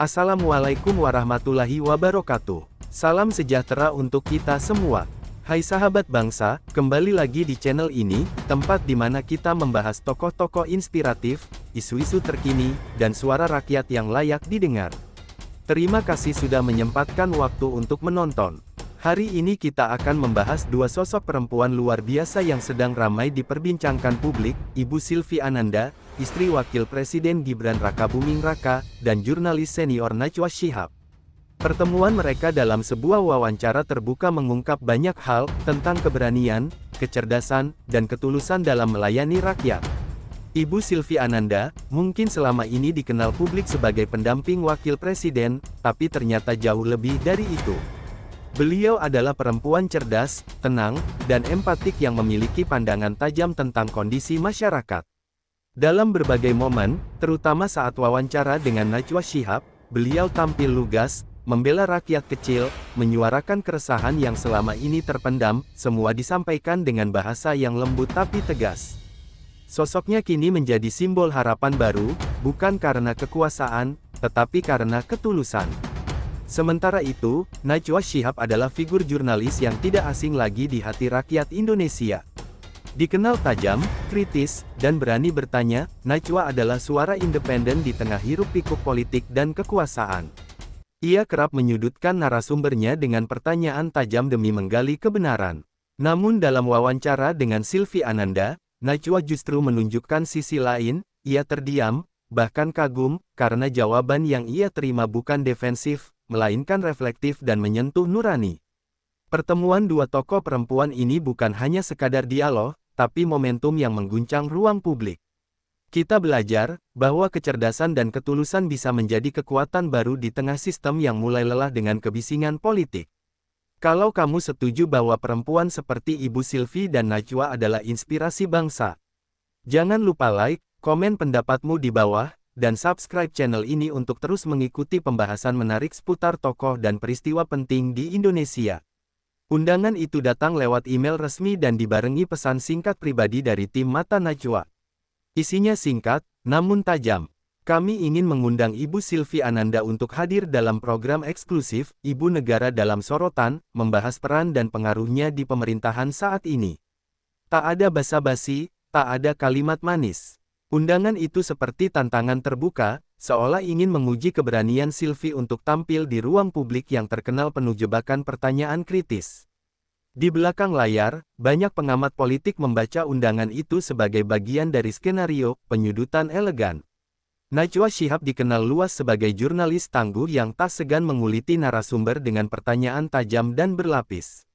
Assalamualaikum warahmatullahi wabarakatuh. Salam sejahtera untuk kita semua. Hai sahabat bangsa, kembali lagi di channel ini, tempat di mana kita membahas tokoh-tokoh inspiratif, isu-isu terkini, dan suara rakyat yang layak didengar. Terima kasih sudah menyempatkan waktu untuk menonton. Hari ini kita akan membahas dua sosok perempuan luar biasa yang sedang ramai diperbincangkan publik, Ibu Sylvie Ananda, istri Wakil Presiden Gibran Rakabuming Raka, dan jurnalis senior Najwa Shihab. Pertemuan mereka dalam sebuah wawancara terbuka mengungkap banyak hal, tentang keberanian, kecerdasan, dan ketulusan dalam melayani rakyat. Ibu Sylvie Ananda, mungkin selama ini dikenal publik sebagai pendamping Wakil Presiden, tapi ternyata jauh lebih dari itu. Beliau adalah perempuan cerdas, tenang, dan empatik yang memiliki pandangan tajam tentang kondisi masyarakat. Dalam berbagai momen, terutama saat wawancara dengan Najwa Shihab, beliau tampil lugas, membela rakyat kecil, menyuarakan keresahan yang selama ini terpendam, semua disampaikan dengan bahasa yang lembut tapi tegas. Sosoknya kini menjadi simbol harapan baru, bukan karena kekuasaan, tetapi karena ketulusan. Sementara itu, Najwa Shihab adalah figur jurnalis yang tidak asing lagi di hati rakyat Indonesia. Dikenal tajam, kritis, dan berani bertanya, Najwa adalah suara independen di tengah hiruk-pikuk politik dan kekuasaan. Ia kerap menyudutkan narasumbernya dengan pertanyaan tajam demi menggali kebenaran. Namun dalam wawancara dengan Sylvie Ananda, Najwa justru menunjukkan sisi lain, ia terdiam, bahkan kagum, karena jawaban yang ia terima bukan defensif, melainkan reflektif dan menyentuh nurani. Pertemuan dua tokoh perempuan ini bukan hanya sekadar dialog, tapi momentum yang mengguncang ruang publik. Kita belajar bahwa kecerdasan dan ketulusan bisa menjadi kekuatan baru di tengah sistem yang mulai lelah dengan kebisingan politik. Kalau kamu setuju bahwa perempuan seperti Ibu Sylvie dan Najwa adalah inspirasi bangsa, jangan lupa like, komen pendapatmu di bawah, dan subscribe channel ini untuk terus mengikuti pembahasan menarik seputar tokoh dan peristiwa penting di Indonesia. Undangan itu datang lewat email resmi dan dibarengi pesan singkat pribadi dari tim Mata Najwa. Isinya singkat, namun tajam. Kami ingin mengundang Ibu Sylvie Ananda untuk hadir dalam program eksklusif, Ibu Negara dalam Sorotan, membahas peran dan pengaruhnya di pemerintahan saat ini. Tak ada basa-basi, tak ada kalimat manis. Undangan itu seperti tantangan terbuka, seolah ingin menguji keberanian Sylvie untuk tampil di ruang publik yang terkenal penuh jebakan pertanyaan kritis. Di belakang layar, banyak pengamat politik membaca undangan itu sebagai bagian dari skenario penyudutan elegan. Najwa Shihab dikenal luas sebagai jurnalis tangguh yang tak segan menguliti narasumber dengan pertanyaan tajam dan berlapis.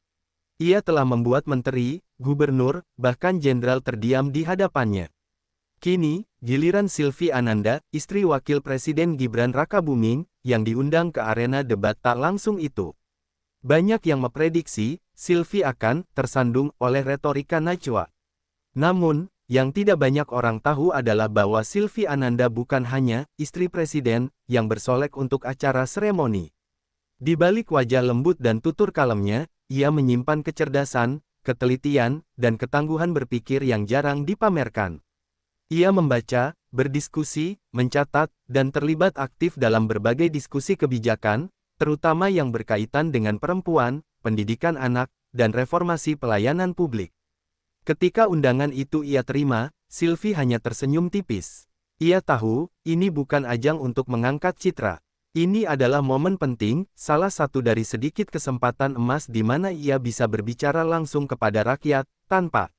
Ia telah membuat menteri, gubernur, bahkan jenderal terdiam di hadapannya. Kini, giliran Sylvie Ananda, istri Wakil Presiden Gibran Rakabuming, yang diundang ke arena debat tak langsung itu. Banyak yang memprediksi, Sylvie akan tersandung oleh retorika Najwa. Namun, yang tidak banyak orang tahu adalah bahwa Sylvie Ananda bukan hanya istri presiden yang bersolek untuk acara seremoni. Di balik wajah lembut dan tutur kalemnya, ia menyimpan kecerdasan, ketelitian, dan ketangguhan berpikir yang jarang dipamerkan. Ia membaca, berdiskusi, mencatat, dan terlibat aktif dalam berbagai diskusi kebijakan, terutama yang berkaitan dengan perempuan, pendidikan anak, dan reformasi pelayanan publik. Ketika undangan itu ia terima, Sylvie hanya tersenyum tipis. Ia tahu, ini bukan ajang untuk mengangkat citra. Ini adalah momen penting, salah satu dari sedikit kesempatan emas di mana ia bisa berbicara langsung kepada rakyat, tanpa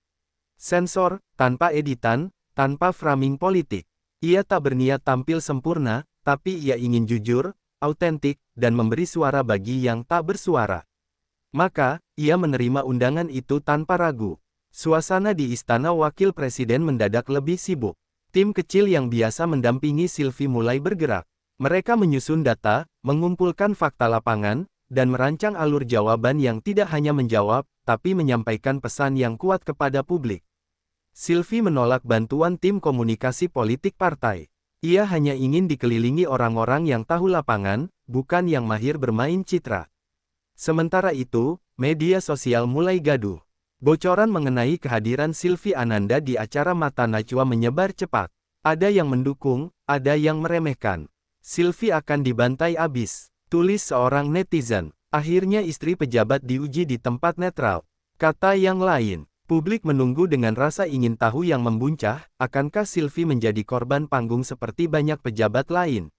sensor, tanpa editan, tanpa framing politik. Ia tak berniat tampil sempurna, tapi ia ingin jujur, autentik, dan memberi suara bagi yang tak bersuara. Maka, ia menerima undangan itu tanpa ragu. Suasana di Istana Wakil Presiden mendadak lebih sibuk. Tim kecil yang biasa mendampingi Sylvie mulai bergerak. Mereka menyusun data, mengumpulkan fakta lapangan, dan merancang alur jawaban yang tidak hanya menjawab, tapi menyampaikan pesan yang kuat kepada publik. Sylvie menolak bantuan tim komunikasi politik partai. Ia hanya ingin dikelilingi orang-orang yang tahu lapangan, bukan yang mahir bermain citra. Sementara itu, media sosial mulai gaduh. Bocoran mengenai kehadiran Sylvie Ananda di acara Mata Najwa menyebar cepat. Ada yang mendukung, ada yang meremehkan. Sylvie akan dibantai abis, tulis seorang netizen. Akhirnya istri pejabat diuji di tempat netral. Kata yang lain, publik menunggu dengan rasa ingin tahu yang membuncah, akankah Sylvie menjadi korban panggung seperti banyak pejabat lain?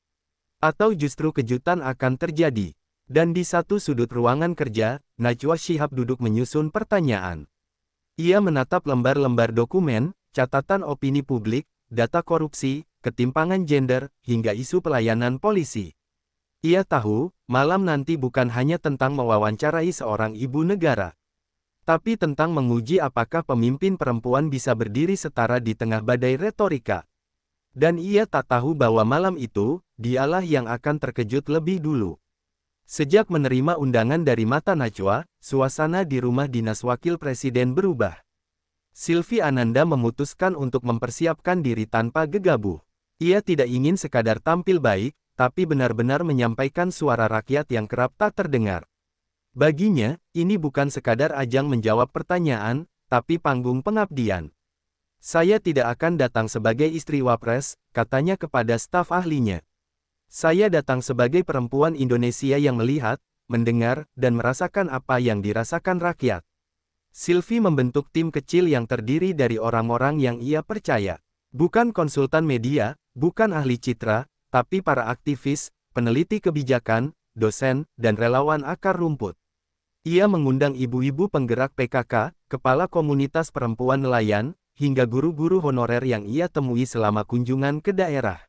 Atau justru kejutan akan terjadi? Dan di satu sudut ruangan kerja, Najwa Shihab duduk menyusun pertanyaan. Ia menatap lembar-lembar dokumen, catatan opini publik, data korupsi, ketimpangan gender, hingga isu pelayanan polisi. Ia tahu, malam nanti bukan hanya tentang mewawancarai seorang ibu negara, tapi tentang menguji apakah pemimpin perempuan bisa berdiri setara di tengah badai retorika. Dan ia tak tahu bahwa malam itu, dialah yang akan terkejut lebih dulu. Sejak menerima undangan dari mata Najwa, suasana di rumah dinas wakil presiden berubah. Sylvie Ananda memutuskan untuk mempersiapkan diri tanpa gegabah. Ia tidak ingin sekadar tampil baik, tapi benar-benar menyampaikan suara rakyat yang kerap tak terdengar. Baginya, ini bukan sekadar ajang menjawab pertanyaan, tapi panggung pengabdian. Saya tidak akan datang sebagai istri wapres, katanya kepada staf ahlinya. Saya datang sebagai perempuan Indonesia yang melihat, mendengar, dan merasakan apa yang dirasakan rakyat. Sylvie membentuk tim kecil yang terdiri dari orang-orang yang ia percaya. Bukan konsultan media, bukan ahli citra, tapi para aktivis, peneliti kebijakan, dosen, dan relawan akar rumput. Ia mengundang ibu-ibu penggerak PKK, kepala komunitas perempuan nelayan, hingga guru-guru honorer yang ia temui selama kunjungan ke daerah.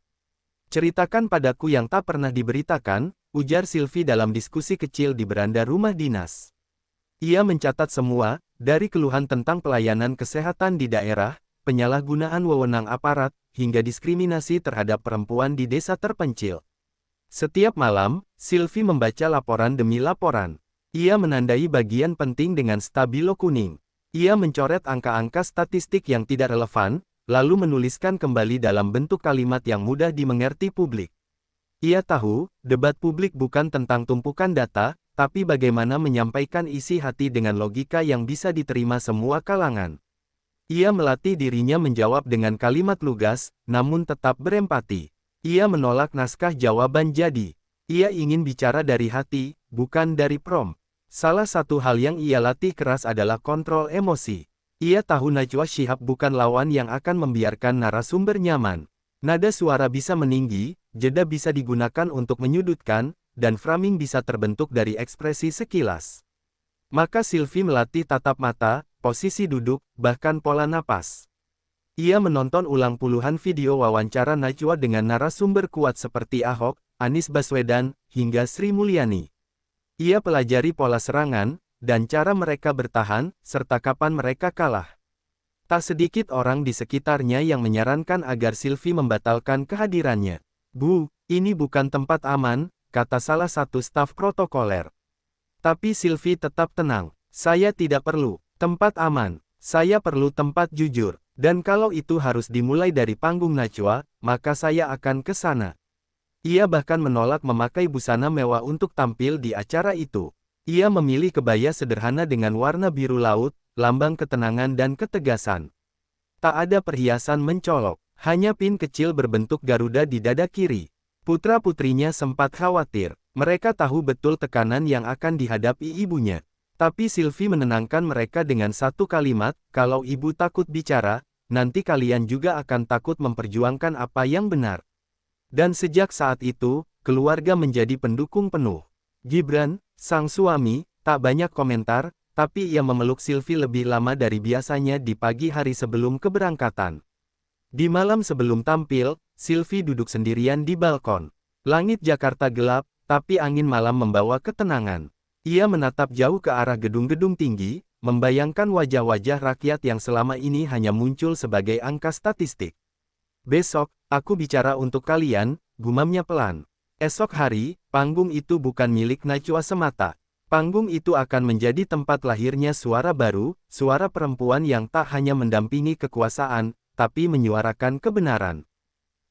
Ceritakan padaku yang tak pernah diberitakan, ujar Sylvie dalam diskusi kecil di beranda rumah dinas. Ia mencatat semua, dari keluhan tentang pelayanan kesehatan di daerah, penyalahgunaan wewenang aparat, hingga diskriminasi terhadap perempuan di desa terpencil. Setiap malam, Sylvie membaca laporan demi laporan. Ia menandai bagian penting dengan stabilo kuning. Ia mencoret angka-angka statistik yang tidak relevan, lalu menuliskan kembali dalam bentuk kalimat yang mudah dimengerti publik. Ia tahu, debat publik bukan tentang tumpukan data, tapi bagaimana menyampaikan isi hati dengan logika yang bisa diterima semua kalangan. Ia melatih dirinya menjawab dengan kalimat lugas, namun tetap berempati. Ia menolak naskah jawaban jadi. Ia ingin bicara dari hati, bukan dari prompt. Salah satu hal yang ia latih keras adalah kontrol emosi. Ia tahu Najwa Shihab bukan lawan yang akan membiarkan narasumber nyaman. Nada suara bisa meninggi, jeda bisa digunakan untuk menyudutkan, dan framing bisa terbentuk dari ekspresi sekilas. Maka Sylvie melatih tatap mata, posisi duduk, bahkan pola napas. Ia menonton ulang puluhan video wawancara Najwa dengan narasumber kuat seperti Ahok, Anies Baswedan, hingga Sri Mulyani. Ia pelajari pola serangan, dan cara mereka bertahan, serta kapan mereka kalah. Tak sedikit orang di sekitarnya yang menyarankan agar Sylvie membatalkan kehadirannya. "Bu, ini bukan tempat aman," kata salah satu staf protokoler. Tapi Sylvie tetap tenang. "Saya tidak perlu tempat aman. Saya perlu tempat jujur. Dan kalau itu harus dimulai dari panggung Najwa, maka saya akan ke sana." Ia bahkan menolak memakai busana mewah untuk tampil di acara itu. Ia memilih kebaya sederhana dengan warna biru laut, lambang ketenangan dan ketegasan. Tak ada perhiasan mencolok, hanya pin kecil berbentuk Garuda di dada kiri. Putra-putrinya sempat khawatir. Mereka tahu betul tekanan yang akan dihadapi ibunya. Tapi Sylvie menenangkan mereka dengan satu kalimat, "Kalau ibu takut bicara, nanti kalian juga akan takut memperjuangkan apa yang benar." Dan sejak saat itu, keluarga menjadi pendukung penuh. Gibran, sang suami, tak banyak komentar, tapi ia memeluk Sylvie lebih lama dari biasanya di pagi hari sebelum keberangkatan. Di malam sebelum tampil, Sylvie duduk sendirian di balkon. Langit Jakarta gelap, tapi angin malam membawa ketenangan. Ia menatap jauh ke arah gedung-gedung tinggi, membayangkan wajah-wajah rakyat yang selama ini hanya muncul sebagai angka statistik. "Besok, aku bicara untuk kalian," gumamnya pelan. Esok hari, panggung itu bukan milik Najwa semata. Panggung itu akan menjadi tempat lahirnya suara baru, suara perempuan yang tak hanya mendampingi kekuasaan, tapi menyuarakan kebenaran.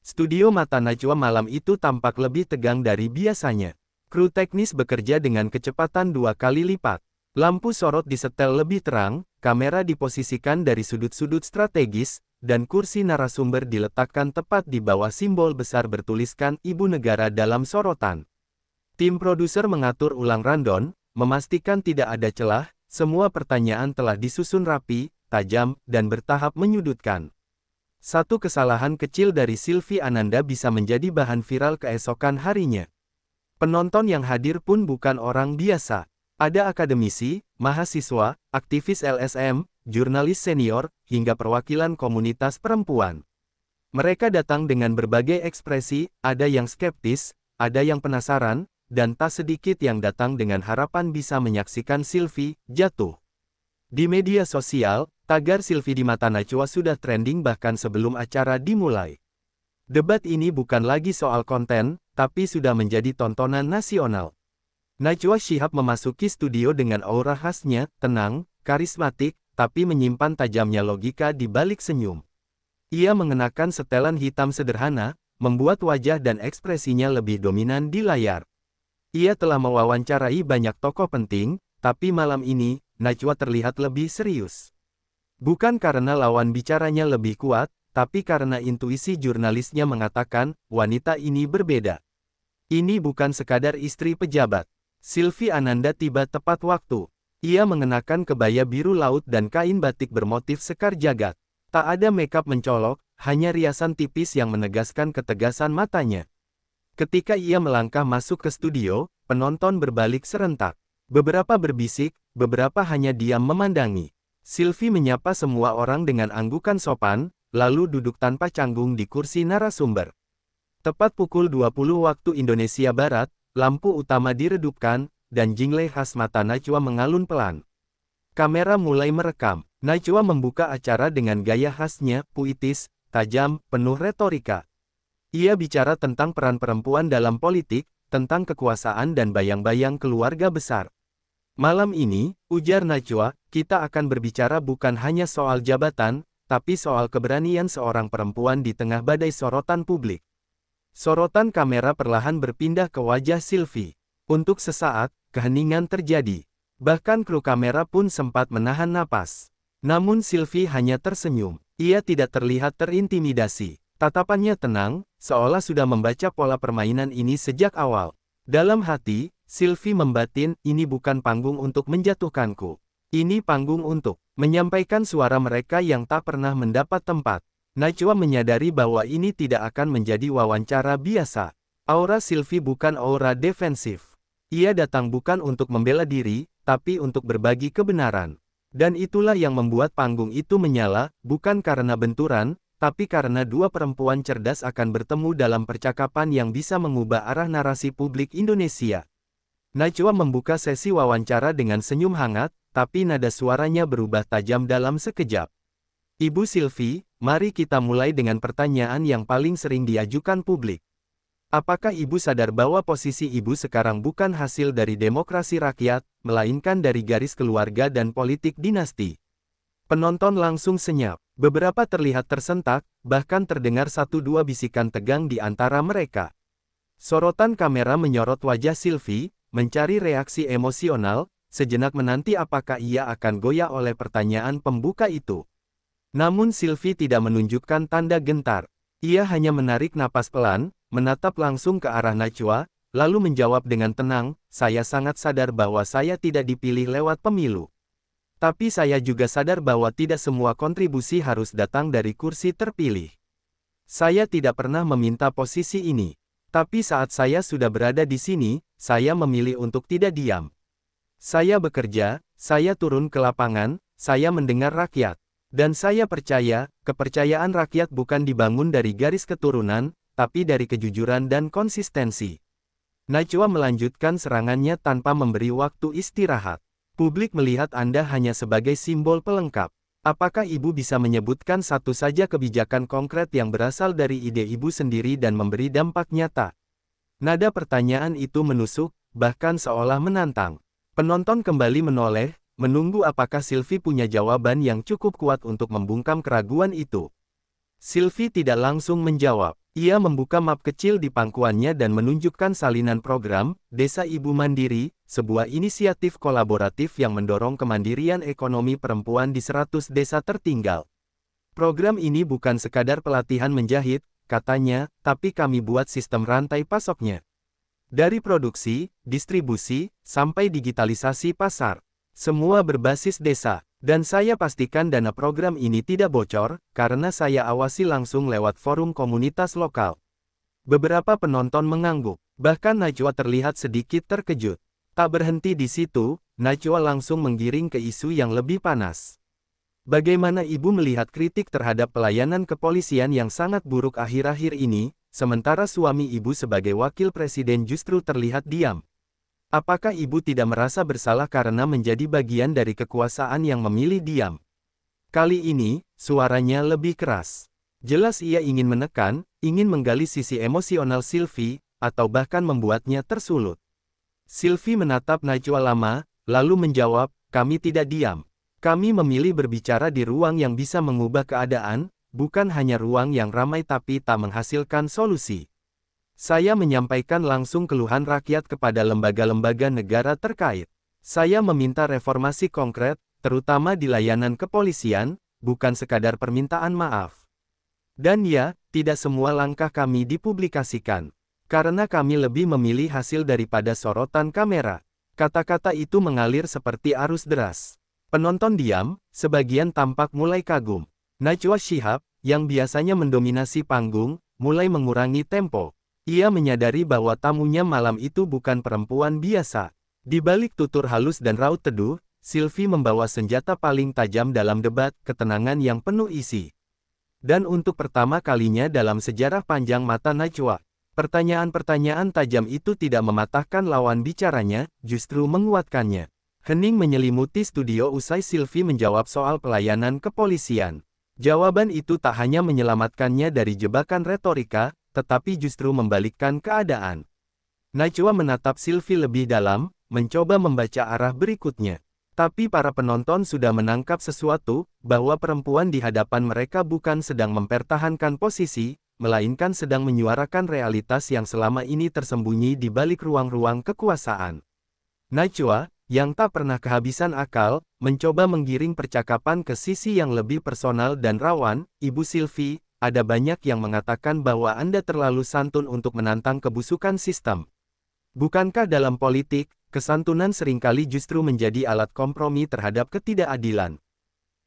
Studio mata Najwa malam itu tampak lebih tegang dari biasanya. Kru teknis bekerja dengan kecepatan 2 kali lipat. Lampu sorot disetel lebih terang, kamera diposisikan dari sudut-sudut strategis, dan kursi narasumber diletakkan tepat di bawah simbol besar bertuliskan Ibu Negara dalam sorotan. Tim produser mengatur ulang rundown, memastikan tidak ada celah, semua pertanyaan telah disusun rapi, tajam, dan bertahap menyudutkan. Satu kesalahan kecil dari Sylvie Ananda bisa menjadi bahan viral keesokan harinya. Penonton yang hadir pun bukan orang biasa. Ada akademisi, mahasiswa, aktivis LSM, jurnalis senior, hingga perwakilan komunitas perempuan. Mereka datang dengan berbagai ekspresi, ada yang skeptis, ada yang penasaran, dan tak sedikit yang datang dengan harapan bisa menyaksikan Sylvie jatuh. Di media sosial, tagar Sylvie di mata Najwa sudah trending bahkan sebelum acara dimulai. Debat ini bukan lagi soal konten, tapi sudah menjadi tontonan nasional. Najwa Shihab memasuki studio dengan aura khasnya, tenang, karismatik, tapi menyimpan tajamnya logika di balik senyum. Ia mengenakan setelan hitam sederhana, membuat wajah dan ekspresinya lebih dominan di layar. Ia telah mewawancarai banyak tokoh penting, tapi malam ini, Najwa terlihat lebih serius. Bukan karena lawan bicaranya lebih kuat, tapi karena intuisi jurnalisnya mengatakan, wanita ini berbeda. Ini bukan sekadar istri pejabat. Sylvie Ananda tiba tepat waktu. Ia mengenakan kebaya biru laut dan kain batik bermotif sekar jagad. Tak ada makeup mencolok, hanya riasan tipis yang menegaskan ketegasan matanya. Ketika ia melangkah masuk ke studio, penonton berbalik serentak. Beberapa berbisik, beberapa hanya diam memandangi. Sylvie menyapa semua orang dengan anggukan sopan, lalu duduk tanpa canggung di kursi narasumber. Tepat pukul 20 waktu Indonesia Barat, lampu utama diredupkan, dan jingle khas mata Najwa mengalun pelan. Kamera mulai merekam. Najwa membuka acara dengan gaya khasnya, puitis, tajam, penuh retorika. Ia bicara tentang peran perempuan dalam politik, tentang kekuasaan dan bayang-bayang keluarga besar. Malam ini, ujar Najwa, kita akan berbicara bukan hanya soal jabatan, tapi soal keberanian seorang perempuan di tengah badai sorotan publik. Sorotan kamera perlahan berpindah ke wajah Sylvie. Untuk sesaat, keheningan terjadi. Bahkan kru kamera pun sempat menahan napas. Namun Sylvie hanya tersenyum. Ia tidak terlihat terintimidasi. Tatapannya tenang, seolah sudah membaca pola permainan ini sejak awal. Dalam hati, Sylvie membatin, ini bukan panggung untuk menjatuhkanku. Ini panggung untuk menyampaikan suara mereka yang tak pernah mendapat tempat. Najwa menyadari bahwa ini tidak akan menjadi wawancara biasa. Aura Sylvie bukan aura defensif. Ia datang bukan untuk membela diri, tapi untuk berbagi kebenaran. Dan itulah yang membuat panggung itu menyala, bukan karena benturan, tapi karena dua perempuan cerdas akan bertemu dalam percakapan yang bisa mengubah arah narasi publik Indonesia. Najwa membuka sesi wawancara dengan senyum hangat, tapi nada suaranya berubah tajam dalam sekejap. Ibu Sylvie, mari kita mulai dengan pertanyaan yang paling sering diajukan publik. Apakah ibu sadar bahwa posisi ibu sekarang bukan hasil dari demokrasi rakyat, melainkan dari garis keluarga dan politik dinasti? Penonton langsung senyap. Beberapa terlihat tersentak, bahkan terdengar satu dua bisikan tegang di antara mereka. Sorotan kamera menyorot wajah Sylvie, mencari reaksi emosional, sejenak menanti apakah ia akan goyah oleh pertanyaan pembuka itu. Namun Sylvie tidak menunjukkan tanda gentar. Ia hanya menarik napas pelan, menatap langsung ke arah Najwa, lalu menjawab dengan tenang, saya sangat sadar bahwa saya tidak dipilih lewat pemilu. Tapi saya juga sadar bahwa tidak semua kontribusi harus datang dari kursi terpilih. Saya tidak pernah meminta posisi ini. Tapi saat saya sudah berada di sini, saya memilih untuk tidak diam. Saya bekerja, saya turun ke lapangan, saya mendengar rakyat. Dan saya percaya, kepercayaan rakyat bukan dibangun dari garis keturunan, tapi dari kejujuran dan konsistensi. Najwa melanjutkan serangannya tanpa memberi waktu istirahat. Publik melihat Anda hanya sebagai simbol pelengkap. Apakah Ibu bisa menyebutkan satu saja kebijakan konkret yang berasal dari ide Ibu sendiri dan memberi dampak nyata? Nada pertanyaan itu menusuk, bahkan seolah menantang. Penonton kembali menoleh, menunggu apakah Sylvie punya jawaban yang cukup kuat untuk membungkam keraguan itu. Sylvie tidak langsung menjawab. Ia membuka map kecil di pangkuannya dan menunjukkan salinan program, Desa Ibu Mandiri, sebuah inisiatif kolaboratif yang mendorong kemandirian ekonomi perempuan di 100 desa tertinggal. Program ini bukan sekadar pelatihan menjahit, katanya, tapi kami buat sistem rantai pasoknya. Dari produksi, distribusi, sampai digitalisasi pasar. Semua berbasis desa. Dan saya pastikan dana program ini tidak bocor, karena saya awasi langsung lewat forum komunitas lokal. Beberapa penonton mengangguk. Bahkan Najwa terlihat sedikit terkejut. Tak berhenti di situ, Najwa langsung menggiring ke isu yang lebih panas. Bagaimana ibu melihat kritik terhadap pelayanan kepolisian yang sangat buruk akhir-akhir ini, sementara suami ibu sebagai wakil presiden justru terlihat diam? Apakah ibu tidak merasa bersalah karena menjadi bagian dari kekuasaan yang memilih diam? Kali ini, suaranya lebih keras. Jelas ia ingin menekan, ingin menggali sisi emosional Sylvie, atau bahkan membuatnya tersulut. Sylvie menatap Najwa lama, lalu menjawab, kami tidak diam. Kami memilih berbicara di ruang yang bisa mengubah keadaan, bukan hanya ruang yang ramai tapi tak menghasilkan solusi. Saya menyampaikan langsung keluhan rakyat kepada lembaga-lembaga negara terkait. Saya meminta reformasi konkret, terutama di layanan kepolisian, bukan sekadar permintaan maaf. Dan ya, tidak semua langkah kami dipublikasikan. Karena kami lebih memilih hasil daripada sorotan kamera. Kata-kata itu mengalir seperti arus deras. Penonton diam, sebagian tampak mulai kagum. Najwa Shihab, yang biasanya mendominasi panggung, mulai mengurangi tempo. Ia menyadari bahwa tamunya malam itu bukan perempuan biasa. Di balik tutur halus dan raut teduh, Sylvie membawa senjata paling tajam dalam debat ketenangan yang penuh isi. Dan untuk pertama kalinya dalam sejarah panjang mata Najwa, pertanyaan-pertanyaan tajam itu tidak mematahkan lawan bicaranya, justru menguatkannya. Hening menyelimuti studio usai Sylvie menjawab soal pelayanan kepolisian. Jawaban itu tak hanya menyelamatkannya dari jebakan retorika, tetapi justru membalikkan keadaan. Najwa menatap Sylvie lebih dalam, mencoba membaca arah berikutnya. Tapi para penonton sudah menangkap sesuatu, bahwa perempuan di hadapan mereka bukan sedang mempertahankan posisi, melainkan sedang menyuarakan realitas yang selama ini tersembunyi di balik ruang-ruang kekuasaan. Najwa, yang tak pernah kehabisan akal, mencoba menggiring percakapan ke sisi yang lebih personal dan rawan. Ibu Sylvie, ada banyak yang mengatakan bahwa Anda terlalu santun untuk menantang kebusukan sistem. Bukankah dalam politik, kesantunan seringkali justru menjadi alat kompromi terhadap ketidakadilan?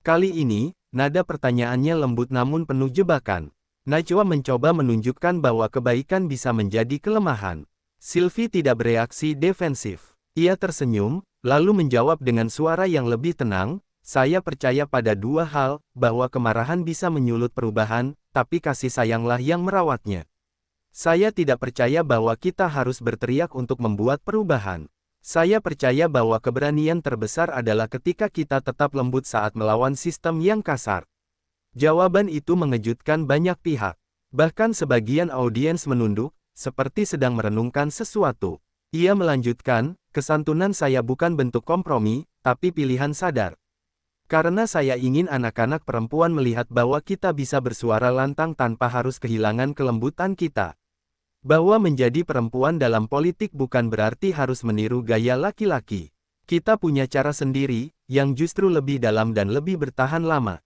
Kali ini, nada pertanyaannya lembut namun penuh jebakan. Najwa mencoba menunjukkan bahwa kebaikan bisa menjadi kelemahan. Sylvie tidak bereaksi defensif. Ia tersenyum, lalu menjawab dengan suara yang lebih tenang, saya percaya pada dua hal, bahwa kemarahan bisa menyulut perubahan, tapi kasih sayanglah yang merawatnya. Saya tidak percaya bahwa kita harus berteriak untuk membuat perubahan. Saya percaya bahwa keberanian terbesar adalah ketika kita tetap lembut saat melawan sistem yang kasar. Jawaban itu mengejutkan banyak pihak. Bahkan sebagian audiens menunduk, seperti sedang merenungkan sesuatu. Ia melanjutkan, kesantunan saya bukan bentuk kompromi, tapi pilihan sadar. Karena saya ingin anak-anak perempuan melihat bahwa kita bisa bersuara lantang tanpa harus kehilangan kelembutan kita. Bahwa menjadi perempuan dalam politik bukan berarti harus meniru gaya laki-laki. Kita punya cara sendiri, yang justru lebih dalam dan lebih bertahan lama.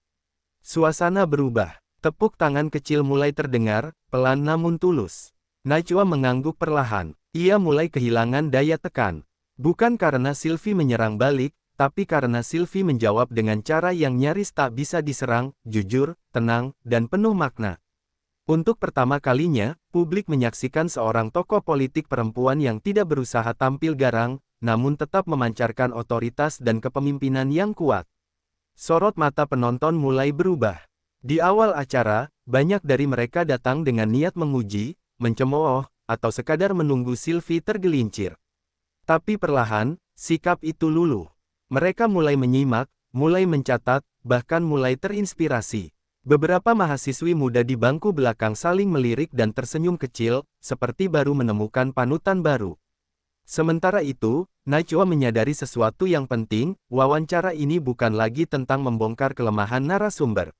Suasana berubah. Tepuk tangan kecil mulai terdengar, pelan namun tulus. Najwa mengangguk perlahan. Ia mulai kehilangan daya tekan. Bukan karena Sylvie menyerang balik, tapi karena Sylvie menjawab dengan cara yang nyaris tak bisa diserang, jujur, tenang, dan penuh makna. Untuk pertama kalinya, publik menyaksikan seorang tokoh politik perempuan yang tidak berusaha tampil garang, namun tetap memancarkan otoritas dan kepemimpinan yang kuat. Sorot mata penonton mulai berubah. Di awal acara, banyak dari mereka datang dengan niat menguji, mencemooh, atau sekadar menunggu Sylvie tergelincir. Tapi perlahan, sikap itu luluh. Mereka mulai menyimak, mulai mencatat, bahkan mulai terinspirasi. Beberapa mahasiswi muda di bangku belakang saling melirik dan tersenyum kecil, seperti baru menemukan panutan baru. Sementara itu, Najwa menyadari sesuatu yang penting, wawancara ini bukan lagi tentang membongkar kelemahan narasumber.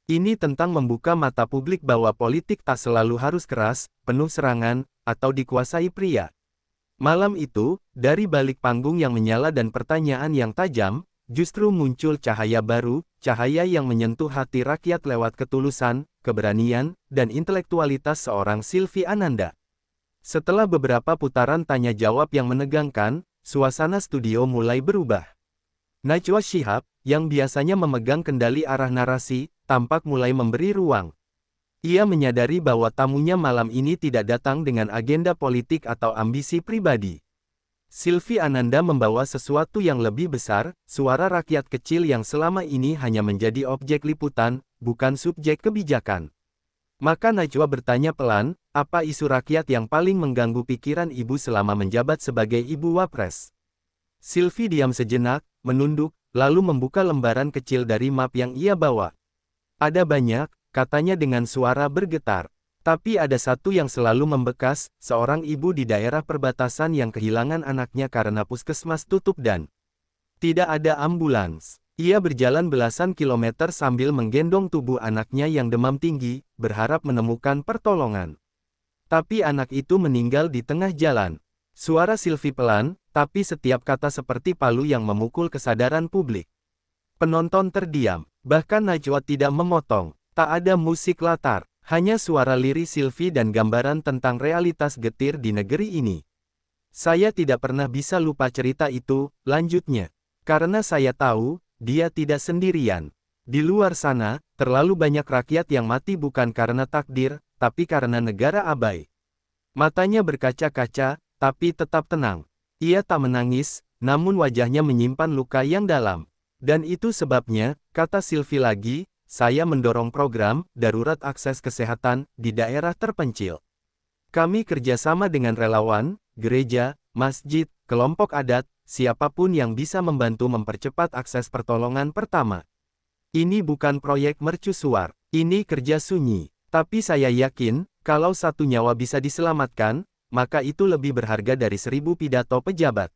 Ini tentang membuka mata publik bahwa politik tak selalu harus keras, penuh serangan, atau dikuasai pria. Malam itu, dari balik panggung yang menyala dan pertanyaan yang tajam, justru muncul cahaya baru, cahaya yang menyentuh hati rakyat lewat ketulusan, keberanian, dan intelektualitas seorang Sylvie Ananda. Setelah beberapa putaran tanya-jawab yang menegangkan, suasana studio mulai berubah. Najwa Shihab, yang biasanya memegang kendali arah narasi, tampak mulai memberi ruang. Ia menyadari bahwa tamunya malam ini tidak datang dengan agenda politik atau ambisi pribadi. Sylvie Ananda membawa sesuatu yang lebih besar, suara rakyat kecil yang selama ini hanya menjadi objek liputan, bukan subjek kebijakan. Maka Najwa bertanya pelan, apa isu rakyat yang paling mengganggu pikiran ibu selama menjabat sebagai ibu wapres? Sylvie diam sejenak, menunduk, lalu membuka lembaran kecil dari map yang ia bawa. Ada banyak, katanya dengan suara bergetar. Tapi ada satu yang selalu membekas, seorang ibu di daerah perbatasan yang kehilangan anaknya karena puskesmas tutup dan tidak ada ambulans. Ia berjalan belasan kilometer sambil menggendong tubuh anaknya yang demam tinggi, berharap menemukan pertolongan. Tapi anak itu meninggal di tengah jalan. Suara Sylvie pelan, tapi setiap kata seperti palu yang memukul kesadaran publik. Penonton terdiam, bahkan Najwa tidak memotong. Tak ada musik latar, hanya suara lirih Sylvie dan gambaran tentang realitas getir di negeri ini. Saya tidak pernah bisa lupa cerita itu, lanjutnya. Karena saya tahu, dia tidak sendirian. Di luar sana, terlalu banyak rakyat yang mati bukan karena takdir, tapi karena negara abai. Matanya berkaca-kaca, tapi tetap tenang. Ia tak menangis, namun wajahnya menyimpan luka yang dalam. Dan itu sebabnya, kata Sylvie lagi, saya mendorong program darurat akses kesehatan di daerah terpencil. Kami kerjasama dengan relawan, gereja, masjid, kelompok adat, siapapun yang bisa membantu mempercepat akses pertolongan pertama. Ini bukan proyek mercusuar, ini kerja sunyi. Tapi saya yakin, kalau satu nyawa bisa diselamatkan, maka itu lebih berharga dari 1000 pidato pejabat.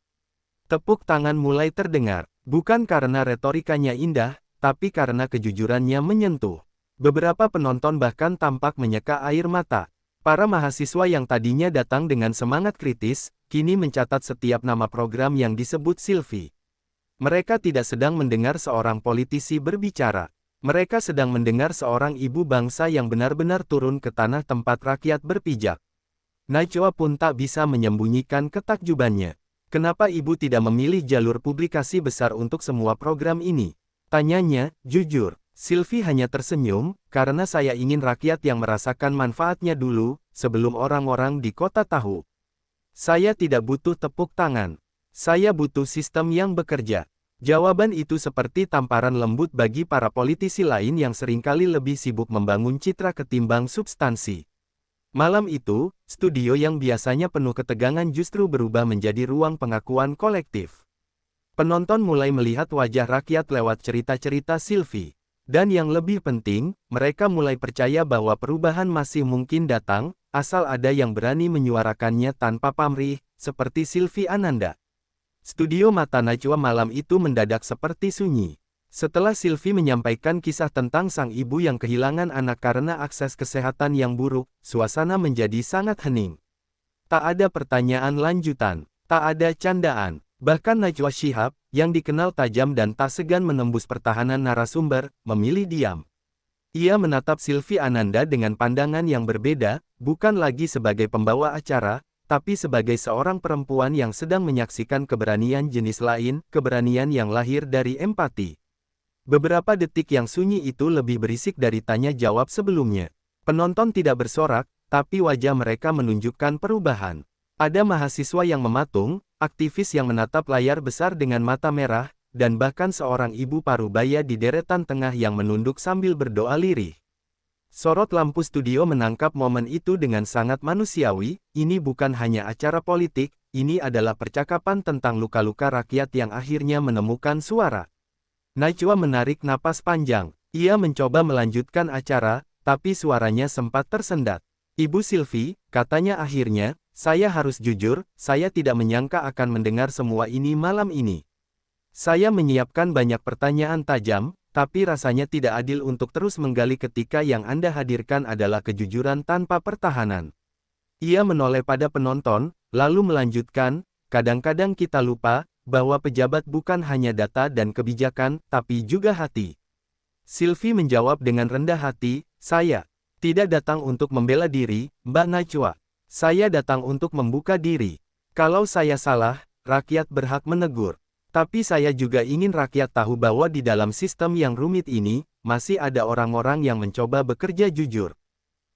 Tepuk tangan mulai terdengar, bukan karena retorikanya indah, tapi karena kejujurannya menyentuh. Beberapa penonton bahkan tampak menyeka air mata. Para mahasiswa yang tadinya datang dengan semangat kritis, kini mencatat setiap nama program yang disebut Sylvie. Mereka tidak sedang mendengar seorang politisi berbicara. Mereka sedang mendengar seorang ibu bangsa yang benar-benar turun ke tanah tempat rakyat berpijak. Najwa pun tak bisa menyembunyikan ketakjubannya. Kenapa ibu tidak memilih jalur publikasi besar untuk semua program ini? Tanyanya, jujur. Sylvie hanya tersenyum, karena saya ingin rakyat yang merasakan manfaatnya dulu, sebelum orang-orang di kota tahu. Saya tidak butuh tepuk tangan. Saya butuh sistem yang bekerja. Jawaban itu seperti tamparan lembut bagi para politisi lain yang seringkali lebih sibuk membangun citra ketimbang substansi. Malam itu, studio yang biasanya penuh ketegangan justru berubah menjadi ruang pengakuan kolektif. Penonton mulai melihat wajah rakyat lewat cerita-cerita Sylvie. Dan yang lebih penting, mereka mulai percaya bahwa perubahan masih mungkin datang, asal ada yang berani menyuarakannya tanpa pamrih, seperti Sylvie Ananda. Studio mata Najwa malam itu mendadak seperti sunyi. Setelah Sylvie menyampaikan kisah tentang sang ibu yang kehilangan anak karena akses kesehatan yang buruk, suasana menjadi sangat hening. Tak ada pertanyaan lanjutan, tak ada candaan. Bahkan Najwa Shihab, yang dikenal tajam dan tak segan menembus pertahanan narasumber, memilih diam. Ia menatap Sylvie Ananda dengan pandangan yang berbeda, bukan lagi sebagai pembawa acara, tapi sebagai seorang perempuan yang sedang menyaksikan keberanian jenis lain, keberanian yang lahir dari empati. Beberapa detik yang sunyi itu lebih berisik dari tanya-jawab sebelumnya. Penonton tidak bersorak, tapi wajah mereka menunjukkan perubahan. Ada mahasiswa yang mematung, aktivis yang menatap layar besar dengan mata merah, dan bahkan seorang ibu parubaya di deretan tengah yang menunduk sambil berdoa lirih. Sorot lampu studio menangkap momen itu dengan sangat manusiawi. Ini bukan hanya acara politik, ini adalah percakapan tentang luka-luka rakyat yang akhirnya menemukan suara. Najwa menarik napas panjang. Ia mencoba melanjutkan acara, tapi suaranya sempat tersendat. Ibu Sylvie, katanya akhirnya, saya harus jujur, saya tidak menyangka akan mendengar semua ini malam ini. Saya menyiapkan banyak pertanyaan tajam, tapi rasanya tidak adil untuk terus menggali ketika yang Anda hadirkan adalah kejujuran tanpa pertahanan. Ia menoleh pada penonton, lalu melanjutkan, kadang-kadang kita lupa, bahwa pejabat bukan hanya data dan kebijakan, tapi juga hati. Sylvie menjawab dengan rendah hati, saya tidak datang untuk membela diri, Mbak Najwa. Saya datang untuk membuka diri. Kalau saya salah, rakyat berhak menegur. Tapi saya juga ingin rakyat tahu bahwa di dalam sistem yang rumit ini, masih ada orang-orang yang mencoba bekerja jujur.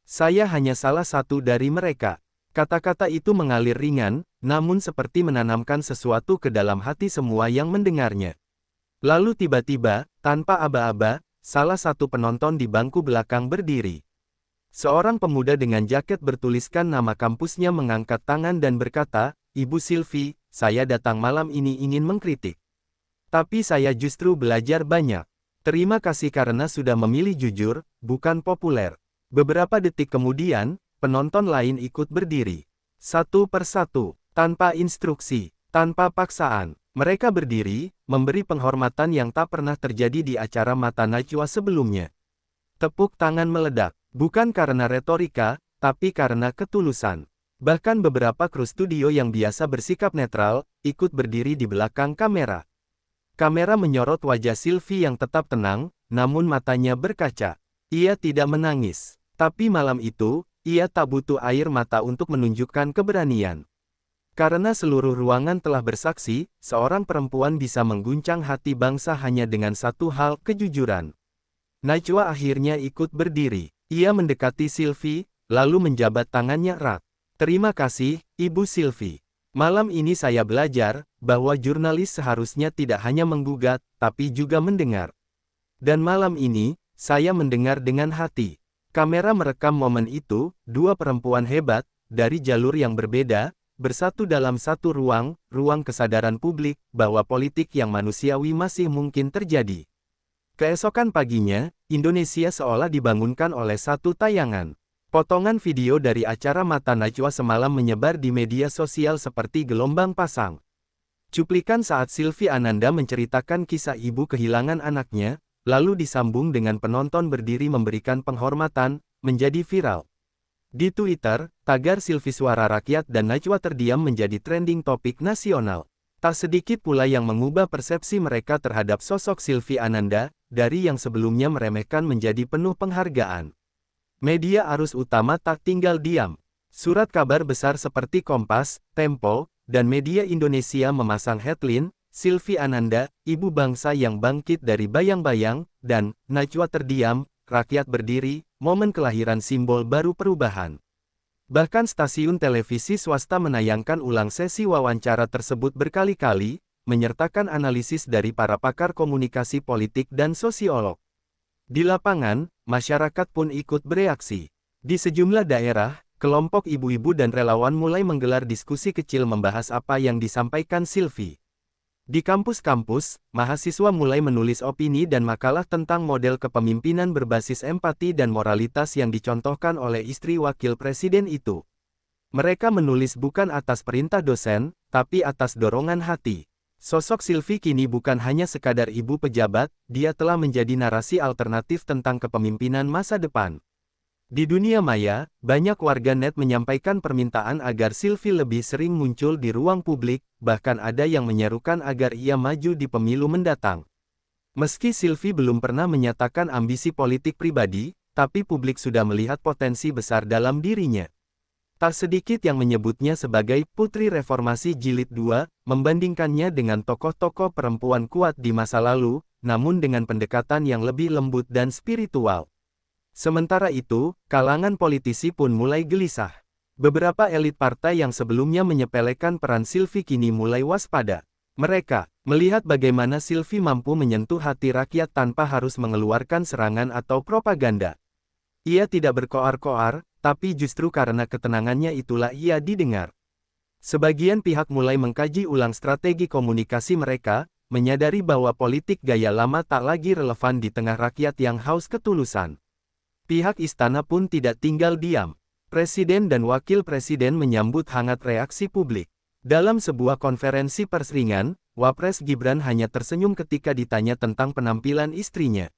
Saya hanya salah satu dari mereka. Kata-kata itu mengalir ringan, namun seperti menanamkan sesuatu ke dalam hati semua yang mendengarnya. Lalu tiba-tiba, tanpa aba-aba, salah satu penonton di bangku belakang berdiri. Seorang pemuda dengan jaket bertuliskan nama kampusnya mengangkat tangan dan berkata, Ibu Sylvie, saya datang malam ini ingin mengkritik. Tapi saya justru belajar banyak. Terima kasih karena sudah memilih jujur, bukan populer. Beberapa detik kemudian, penonton lain ikut berdiri. Satu persatu, tanpa instruksi, tanpa paksaan. Mereka berdiri, memberi penghormatan yang tak pernah terjadi di acara Mata Najwa sebelumnya. Tepuk tangan meledak, bukan karena retorika, tapi karena ketulusan. Bahkan beberapa kru studio yang biasa bersikap netral, ikut berdiri di belakang kamera. Kamera menyorot wajah Sylvie yang tetap tenang, namun matanya berkaca. Ia tidak menangis. Tapi malam itu, ia tak butuh air mata untuk menunjukkan keberanian. Karena seluruh ruangan telah bersaksi, seorang perempuan bisa mengguncang hati bangsa hanya dengan satu hal, kejujuran. Najwa akhirnya ikut berdiri. Ia mendekati Sylvie, lalu menjabat tangannya erat. Terima kasih, Ibu Sylvie. Malam ini saya belajar, bahwa jurnalis seharusnya tidak hanya menggugat, tapi juga mendengar. Dan malam ini, saya mendengar dengan hati. Kamera merekam momen itu, dua perempuan hebat, dari jalur yang berbeda, bersatu dalam satu ruang kesadaran publik, bahwa politik yang manusiawi masih mungkin terjadi. Keesokan paginya, Indonesia seolah dibangunkan oleh satu tayangan. Potongan video dari acara Mata Najwa semalam menyebar di media sosial seperti gelombang pasang. Cuplikan saat Sylvie Ananda menceritakan kisah ibu kehilangan anaknya, lalu disambung dengan penonton berdiri memberikan penghormatan, menjadi viral. Di Twitter, tagar Sylvie Suara Rakyat dan Najwa terdiam menjadi trending topik nasional. Tak sedikit pula yang mengubah persepsi mereka terhadap sosok Sylvie Ananda, dari yang sebelumnya meremehkan menjadi penuh penghargaan. Media arus utama tak tinggal diam. Surat kabar besar seperti Kompas, Tempo, dan media Indonesia memasang headline, Sylvie Ananda, ibu bangsa yang bangkit dari bayang-bayang, dan Najwa terdiam, rakyat berdiri, momen kelahiran simbol baru perubahan. Bahkan stasiun televisi swasta menayangkan ulang sesi wawancara tersebut berkali-kali, menyertakan analisis dari para pakar komunikasi politik dan sosiolog. Di lapangan, masyarakat pun ikut bereaksi. Di sejumlah daerah, kelompok ibu-ibu dan relawan mulai menggelar diskusi kecil membahas apa yang disampaikan Sylvie. Di kampus-kampus, mahasiswa mulai menulis opini dan makalah tentang model kepemimpinan berbasis empati dan moralitas yang dicontohkan oleh istri wakil presiden itu. Mereka menulis bukan atas perintah dosen, tapi atas dorongan hati. Sosok Sylvie kini bukan hanya sekadar ibu pejabat, dia telah menjadi narasi alternatif tentang kepemimpinan masa depan. Di dunia maya, banyak warganet menyampaikan permintaan agar Sylvie lebih sering muncul di ruang publik, bahkan ada yang menyerukan agar ia maju di pemilu mendatang. Meski Sylvie belum pernah menyatakan ambisi politik pribadi, tapi publik sudah melihat potensi besar dalam dirinya. Tak sedikit yang menyebutnya sebagai Putri Reformasi Jilid 2, membandingkannya dengan tokoh-tokoh perempuan kuat di masa lalu, namun dengan pendekatan yang lebih lembut dan spiritual. Sementara itu, kalangan politisi pun mulai gelisah. Beberapa elit partai yang sebelumnya menyepelekan peran Sylvie kini mulai waspada. Mereka melihat bagaimana Sylvie mampu menyentuh hati rakyat tanpa harus mengeluarkan serangan atau propaganda. Ia tidak berkoar-koar, tapi justru karena ketenangannya itulah ia didengar. Sebagian pihak mulai mengkaji ulang strategi komunikasi mereka, menyadari bahwa politik gaya lama tak lagi relevan di tengah rakyat yang haus ketulusan. Pihak istana pun tidak tinggal diam. Presiden dan wakil presiden menyambut hangat reaksi publik. Dalam sebuah konferensi pers ringan, Wapres Gibran hanya tersenyum ketika ditanya tentang penampilan istrinya.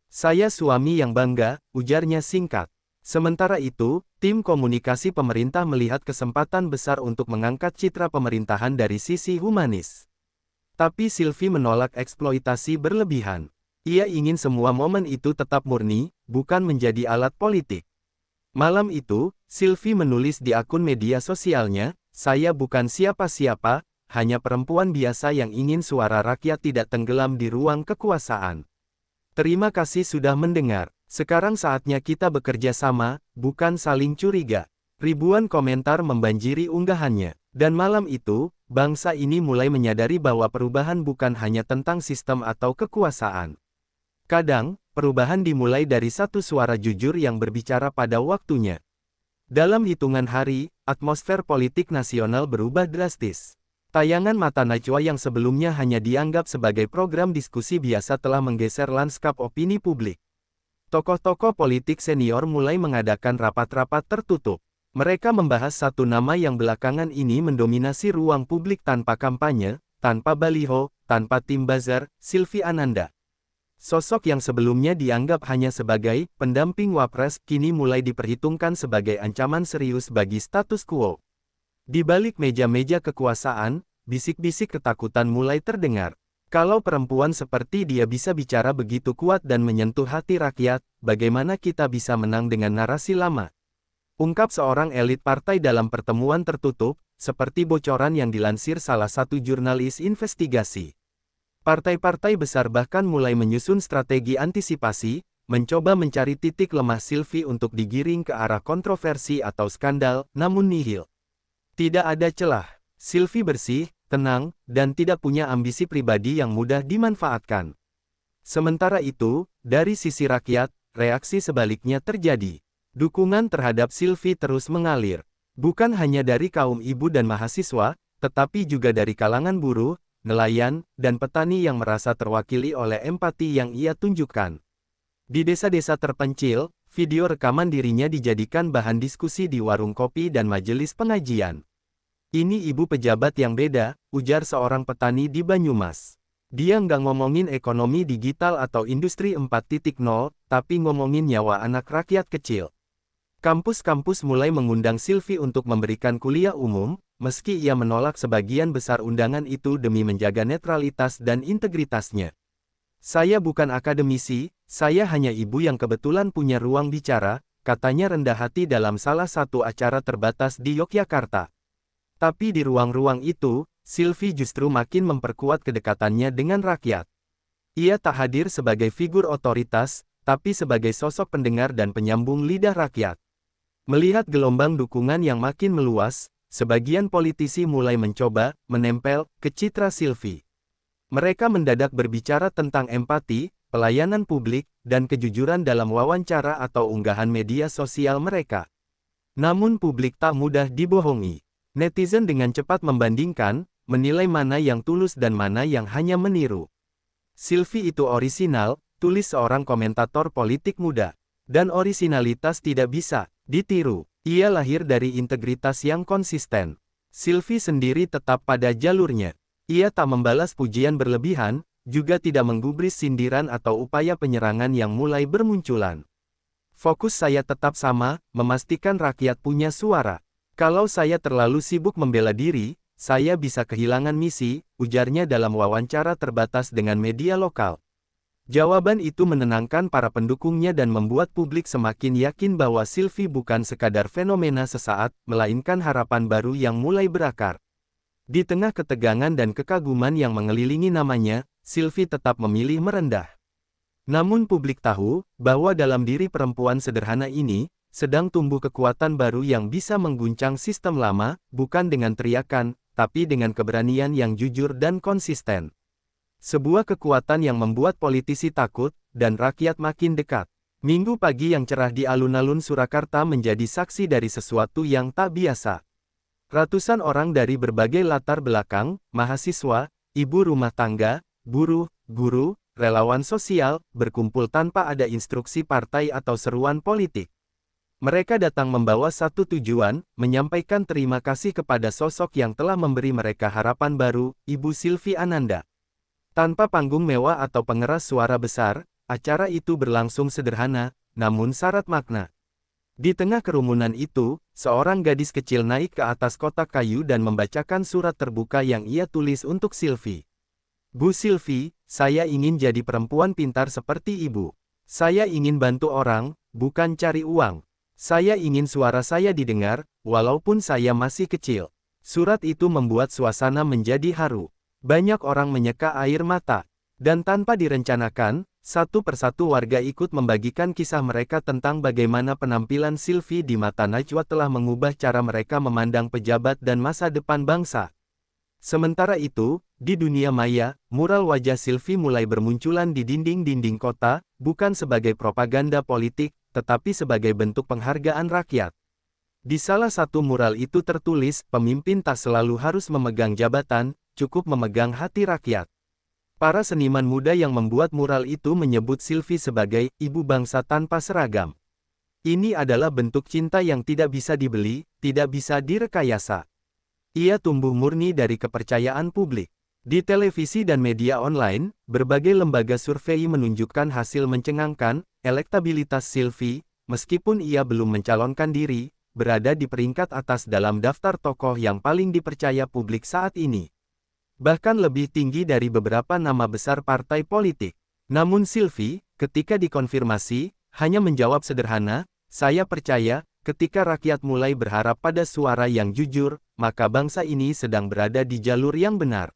Saya suami yang bangga, ujarnya singkat. Sementara itu, tim komunikasi pemerintah melihat kesempatan besar untuk mengangkat citra pemerintahan dari sisi humanis. Tapi Sylvie menolak eksploitasi berlebihan. Ia ingin semua momen itu tetap murni, bukan menjadi alat politik. Malam itu, Sylvie menulis di akun media sosialnya, "Saya bukan siapa-siapa, hanya perempuan biasa yang ingin suara rakyat tidak tenggelam di ruang kekuasaan. Terima kasih sudah mendengar. Sekarang saatnya kita bekerja sama, bukan saling curiga." Ribuan komentar membanjiri unggahannya. Dan malam itu, bangsa ini mulai menyadari bahwa perubahan bukan hanya tentang sistem atau kekuasaan. Kadang, perubahan dimulai dari satu suara jujur yang berbicara pada waktunya. Dalam hitungan hari, atmosfer politik nasional berubah drastis. Tayangan Mata Najwa yang sebelumnya hanya dianggap sebagai program diskusi biasa telah menggeser lanskap opini publik. Tokoh-tokoh politik senior mulai mengadakan rapat-rapat tertutup. Mereka membahas satu nama yang belakangan ini mendominasi ruang publik tanpa kampanye, tanpa baliho, tanpa tim buzzer, Sylvie Ananda. Sosok yang sebelumnya dianggap hanya sebagai pendamping wapres, kini mulai diperhitungkan sebagai ancaman serius bagi status quo. Di balik meja-meja kekuasaan, bisik-bisik ketakutan mulai terdengar. Kalau perempuan seperti dia bisa bicara begitu kuat dan menyentuh hati rakyat, bagaimana kita bisa menang dengan narasi lama? Ungkap seorang elit partai dalam pertemuan tertutup, seperti bocoran yang dilansir salah satu jurnalis investigasi. Partai-partai besar bahkan mulai menyusun strategi antisipasi, mencoba mencari titik lemah Sylvie untuk digiring ke arah kontroversi atau skandal, namun nihil. Tidak ada celah. Sylvie bersih, tenang, dan tidak punya ambisi pribadi yang mudah dimanfaatkan. Sementara itu, dari sisi rakyat, reaksi sebaliknya terjadi. Dukungan terhadap Sylvie terus mengalir. Bukan hanya dari kaum ibu dan mahasiswa, tetapi juga dari kalangan buruh, nelayan, dan petani yang merasa terwakili oleh empati yang ia tunjukkan. Di desa-desa terpencil, video rekaman dirinya dijadikan bahan diskusi di warung kopi dan majelis pengajian. "Ini ibu pejabat yang beda," ujar seorang petani di Banyumas. "Dia nggak ngomongin ekonomi digital atau industri 4.0, tapi ngomongin nyawa anak rakyat kecil." Kampus-kampus mulai mengundang Sylvie untuk memberikan kuliah umum, meski ia menolak sebagian besar undangan itu demi menjaga netralitas dan integritasnya. "Saya bukan akademisi, saya hanya ibu yang kebetulan punya ruang bicara," katanya rendah hati dalam salah satu acara terbatas di Yogyakarta. Tapi di ruang-ruang itu, Sylvie justru makin memperkuat kedekatannya dengan rakyat. Ia tak hadir sebagai figur otoritas, tapi sebagai sosok pendengar dan penyambung lidah rakyat. Melihat gelombang dukungan yang makin meluas, sebagian politisi mulai mencoba menempel ke citra Sylvie. Mereka mendadak berbicara tentang empati, pelayanan publik, dan kejujuran dalam wawancara atau unggahan media sosial mereka. Namun publik tak mudah dibohongi. Netizen dengan cepat membandingkan, menilai mana yang tulus dan mana yang hanya meniru. "Sylvie itu orisinal," tulis seorang komentator politik muda. Dan orisinalitas tidak bisa ditiru. Ia lahir dari integritas yang konsisten. Sylvie sendiri tetap pada jalurnya. Ia tak membalas pujian berlebihan, juga tidak menggubris sindiran atau upaya penyerangan yang mulai bermunculan. "Fokus saya tetap sama, memastikan rakyat punya suara. Kalau saya terlalu sibuk membela diri, saya bisa kehilangan misi," ujarnya dalam wawancara terbatas dengan media lokal. Jawaban itu menenangkan para pendukungnya dan membuat publik semakin yakin bahwa Sylvie bukan sekadar fenomena sesaat, melainkan harapan baru yang mulai berakar. Di tengah ketegangan dan kekaguman yang mengelilingi namanya, Sylvie tetap memilih merendah. Namun publik tahu, bahwa dalam diri perempuan sederhana ini, sedang tumbuh kekuatan baru yang bisa mengguncang sistem lama, bukan dengan teriakan, tapi dengan keberanian yang jujur dan konsisten. Sebuah kekuatan yang membuat politisi takut, dan rakyat makin dekat. Minggu pagi yang cerah di alun-alun Surakarta menjadi saksi dari sesuatu yang tak biasa. Ratusan orang dari berbagai latar belakang, mahasiswa, ibu rumah tangga, buruh, guru, relawan sosial, berkumpul tanpa ada instruksi partai atau seruan politik. Mereka datang membawa satu tujuan, menyampaikan terima kasih kepada sosok yang telah memberi mereka harapan baru, Ibu Sylvie Ananda. Tanpa panggung mewah atau pengeras suara besar, acara itu berlangsung sederhana, namun syarat makna. Di tengah kerumunan itu, seorang gadis kecil naik ke atas kotak kayu dan membacakan surat terbuka yang ia tulis untuk Sylvie. Bu Sylvie, saya ingin jadi perempuan pintar seperti ibu. Saya ingin bantu orang, bukan cari uang. Saya ingin suara saya didengar, walaupun saya masih kecil. Surat itu membuat suasana menjadi haru. Banyak orang menyeka air mata. Dan tanpa direncanakan, satu persatu warga ikut membagikan kisah mereka tentang bagaimana penampilan Sylvie di mata Najwa telah mengubah cara mereka memandang pejabat dan masa depan bangsa. Sementara itu, di dunia maya, mural wajah Sylvie mulai bermunculan di dinding-dinding kota, bukan sebagai propaganda politik, tetapi sebagai bentuk penghargaan rakyat. Di salah satu mural itu tertulis, pemimpin tak selalu harus memegang jabatan, cukup memegang hati rakyat. Para seniman muda yang membuat mural itu menyebut Sylvie sebagai ibu bangsa tanpa seragam. Ini adalah bentuk cinta yang tidak bisa dibeli, tidak bisa direkayasa. Ia tumbuh murni dari kepercayaan publik. Di televisi dan media online, berbagai lembaga survei menunjukkan hasil mencengangkan, elektabilitas Sylvie, meskipun ia belum mencalonkan diri, berada di peringkat atas dalam daftar tokoh yang paling dipercaya publik saat ini. Bahkan lebih tinggi dari beberapa nama besar partai politik. Namun Sylvie, ketika dikonfirmasi, hanya menjawab sederhana, saya percaya, ketika rakyat mulai berharap pada suara yang jujur, maka bangsa ini sedang berada di jalur yang benar.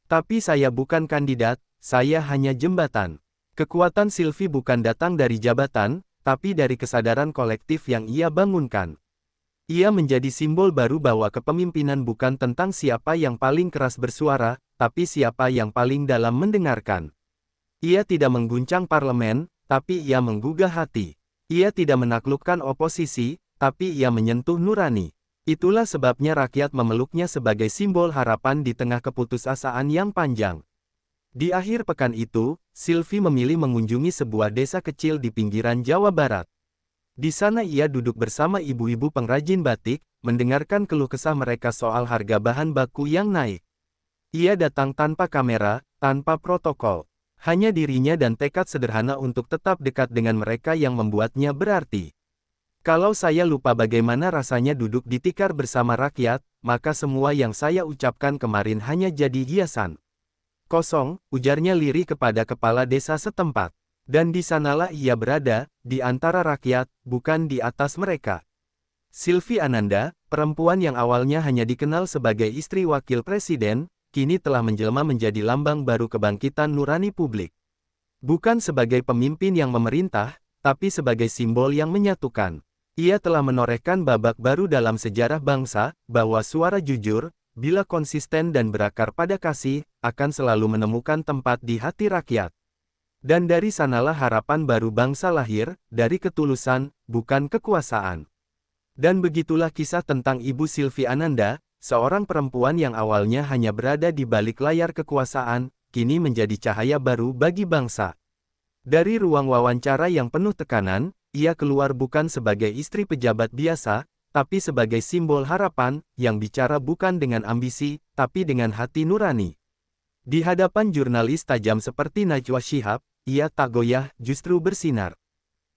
Tapi saya bukan kandidat, saya hanya jembatan. Kekuatan Sylvie bukan datang dari jabatan, tapi dari kesadaran kolektif yang ia bangunkan. Ia menjadi simbol baru bahwa kepemimpinan bukan tentang siapa yang paling keras bersuara, tapi siapa yang paling dalam mendengarkan. Ia tidak mengguncang parlemen, tapi ia menggugah hati. Ia tidak menaklukkan oposisi, tapi ia menyentuh nurani. Itulah sebabnya rakyat memeluknya sebagai simbol harapan di tengah keputusasaan yang panjang. Di akhir pekan itu, Sylvie memilih mengunjungi sebuah desa kecil di pinggiran Jawa Barat. Di sana ia duduk bersama ibu-ibu pengrajin batik, mendengarkan keluh kesah mereka soal harga bahan baku yang naik. Ia datang tanpa kamera, tanpa protokol. Hanya dirinya dan tekad sederhana untuk tetap dekat dengan mereka yang membuatnya berarti. Kalau saya lupa bagaimana rasanya duduk di tikar bersama rakyat, maka semua yang saya ucapkan kemarin hanya jadi hiasan. Kosong, ujarnya lirih kepada kepala desa setempat. Dan di sanalah ia berada, di antara rakyat, bukan di atas mereka. Sylvie Ananda, perempuan yang awalnya hanya dikenal sebagai istri wakil presiden, kini telah menjelma menjadi lambang baru kebangkitan nurani publik. Bukan sebagai pemimpin yang memerintah, tapi sebagai simbol yang menyatukan. Ia telah menorehkan babak baru dalam sejarah bangsa, bahwa suara jujur, bila konsisten dan berakar pada kasih, akan selalu menemukan tempat di hati rakyat. Dan dari sanalah harapan baru bangsa lahir, dari ketulusan, bukan kekuasaan. Dan begitulah kisah tentang Ibu Sylvie Ananda, seorang perempuan yang awalnya hanya berada di balik layar kekuasaan, kini menjadi cahaya baru bagi bangsa. Dari ruang wawancara yang penuh tekanan, ia keluar bukan sebagai istri pejabat biasa, tapi sebagai simbol harapan, yang bicara bukan dengan ambisi, tapi dengan hati nurani. Di hadapan jurnalis tajam seperti Najwa Shihab, ia tak goyah, justru bersinar.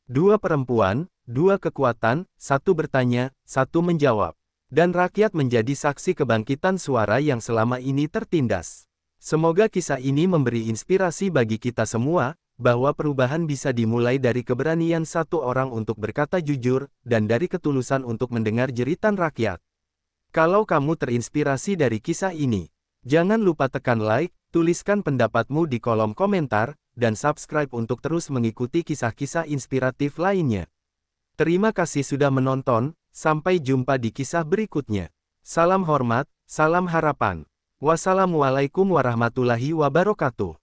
Dua perempuan, dua kekuatan, satu bertanya, satu menjawab. Dan rakyat menjadi saksi kebangkitan suara yang selama ini tertindas. Semoga kisah ini memberi inspirasi bagi kita semua, bahwa perubahan bisa dimulai dari keberanian satu orang untuk berkata jujur, dan dari ketulusan untuk mendengar jeritan rakyat. Kalau kamu terinspirasi dari kisah ini, jangan lupa tekan like, tuliskan pendapatmu di kolom komentar, dan subscribe untuk terus mengikuti kisah-kisah inspiratif lainnya. Terima kasih sudah menonton, sampai jumpa di kisah berikutnya. Salam hormat, salam harapan. Wassalamualaikum warahmatullahi wabarakatuh.